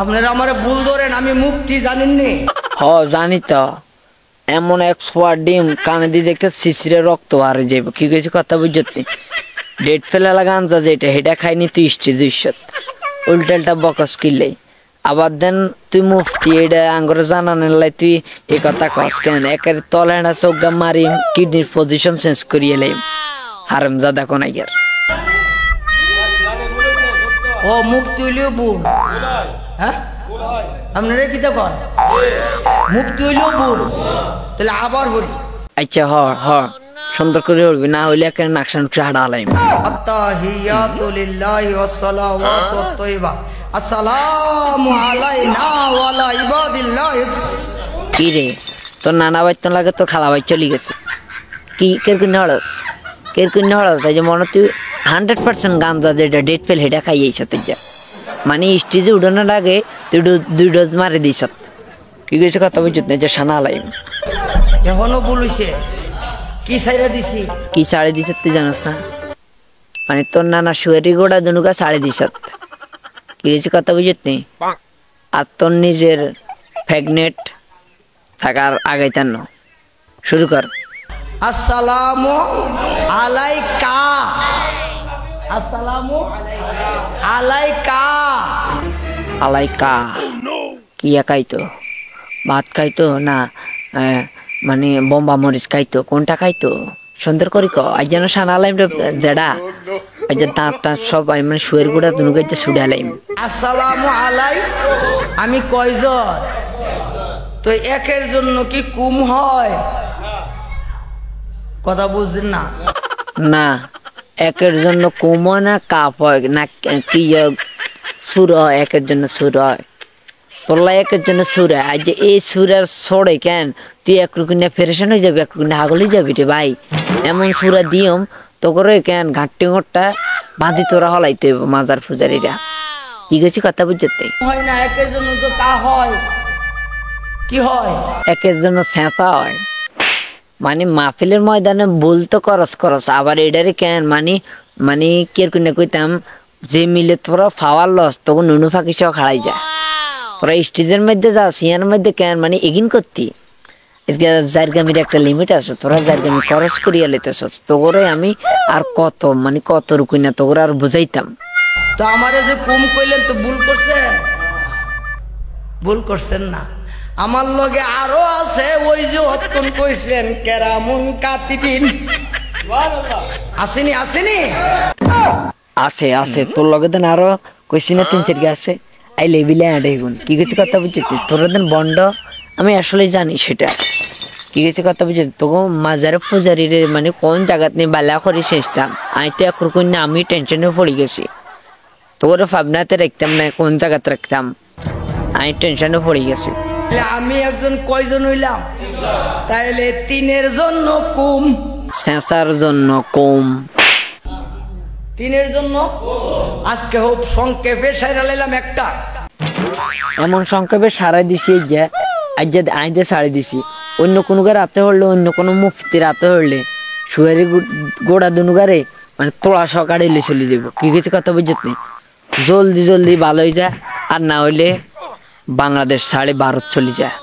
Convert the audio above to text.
আপনারা আমারে ভুল ধরেন, আমি মুক্তি জানেননি? হ জানি তো। এমন এক সোয়া ডিম কানে দিয়ে দেখতে শিশিরে রক্ত আর যাইব। কি কইছি কথা বুঝতে? ডেট ফেলা গাঞ্জা যেটা হেটা খাইনি তুই দুইশত উল্টালটা বকস কিনলে আবার দেন তুই মুফতি এটা আঙ্গরে জানানের লাই তুই এ কথা কস কেন? একের তলে হেঁটা চোখা মারি কিডনির পজিশন চেঞ্জ করিয়ে লাইম হারাম জাদা কোনাইয়ার। ও মুক্তি হইলেও ভুল? হ্যাঁ আপনারা কি তো কন মুক্তি হইলেও ভুল? তাহলে আবার বলি। আচ্ছা হ হ সুন্দর করে উঠবি, না হইলে একের নাকশান হাড়া আলাইম। আত্তাহিয়াতু লিল্লাহি ওয়াস সালাওয়াতু তাইয়্যিবা আসসালামু আলাইনা ওয়া আলা ইবাদিল্লাহ। কি রে তোর নানা বাইতন লাগে তোর খালা বাই চলে গেছে কি কেরকুন হড়স কেরকুন হড়স? এই যে মনে তুই 100% গাঞ্জা যেটা ডেট ফেল হেটা খাইয়েছ তুই যা, মানে স্টেজে উঠানোর আগে তুই 2 ডোজ মারি দিস। কি কইছে কথা বুঝত না যে সানা আলাইম এখনো বলিছে কি ছাইরা দিছি? কি ছাড়ে দিস তুই জানোস না? মানে তোর নানা শুয়ারি গোড়া দুনুকা ছাড়ে দিস। কি কইছে কথা বুঝত নি? আর তোর নিজের প্রেগনেন্ট থাকার আগে তেন শুরু কর। আসসালামু আলাইকা, আসসালামু আলাইকা। আলাইকা কি খাইতো? ভাত খাইতো না মানে বোম্বা মরিচ খাইতো? কোনটা খাইতো? সুন্দর করি ক। আজ যেন সানা আলাইম জেডা আজ দাঁত টাঁত সব মানে শুয়ের গুড়া দুনুকে ছুটে আলাইম। আসসালামু আলাই আমি কয়জন? তো একের জন্য কি কুম হয়? কথা বুঝছেন না? না একের জন্য কুম না কাপ হয় না কি সুর হয়, একের জন্য সুর হয়। তোলা একের জন্য সুর হয়। আজ এই সুরের ছড়ে কেন তুই এক রুকিনে ফেরেশন হয়ে যাবি, এক রুকিনে হাগলি যাবি রে ভাই। এমন সুরা দিয়ম তো করে কেন ঘাটটি ঘটটা বাঁধি তোরা হলাইতে মাজার ফুজারিরা। কি গেছি কথা বুঝতে হয় না? একের জন্য তো তা হয়। কি হয়? একের জন্য ছেঁচা হয়। মানে মাহফিলের ময়দানে বলতো করস করস আবার এডারে কেন মানে মানে কেরকুনে কইতাম যে মিলে তোরা ফাওয়ার লস তখন নুনু ফাঁকি সহ খাড়াই যা। তোরা স্টেজের মধ্যে যা সিয়ার মধ্যে কেন মানে এগিন করতি জারগামির একটা লিমিট আছে। তোরা জারগামি খরচ করিয়া লইতেছ তোরে আমি আর কত মানে কত রুকুই না তোরে আর বুঝাইতাম। তো আমারে যে কুম কইলেন তো ভুল করছেন? ভুল করছেন না। আমার লগে আরো আছে ওই যে অতক্ষণ কইছিলেন কেরামুন কাতিবিন। আসেনি আসেনি? আছে আছে তোর লগে দেন আরো কইছি না 3-4 আছে আই লেবিলে আডে গুণ। কি কিছু কথা বুঝছিস তোরা দেন বন্ড আমি আসলে জানি সেটা। কি কিছু কথা বুঝছিস তোকে মাজারে পূজারি রে মানে কোন জায়গাত নিয়ে বালা করে শেষতাম আইতে একর কোন না আমি টেনশনে পড়ে গেছি। তোর ভাবনাতে রাখতাম না কোন জায়গাতে রাখতাম, আমি টেনশনে পড়ে গেছি। আমি একজন কয়জন হইলাম? তাইলে 3-এর জন্য কুম, শেষার জন্য কম, 3-এর জন্য আজকে হোক সংক্ষেপে সাইরা লাইলাম একটা। এমন সংক্ষেপে সারাই দিছি যে আজ যে আইতে সারাই দিছি। অন্য কোনো গায়ে রাতে হলে অন্য কোনো মুফতি রাতে হলে শুয়ারি গোড়া দুনুগারে মানে তোলা সকালে এলে চলে দেবো। কি কিছু কথা বুঝত নি? জলদি জলদি ভালো হয়ে যা, আর না হইলে বাংলাদেশ ছাড়ে ভারত চলে যায়।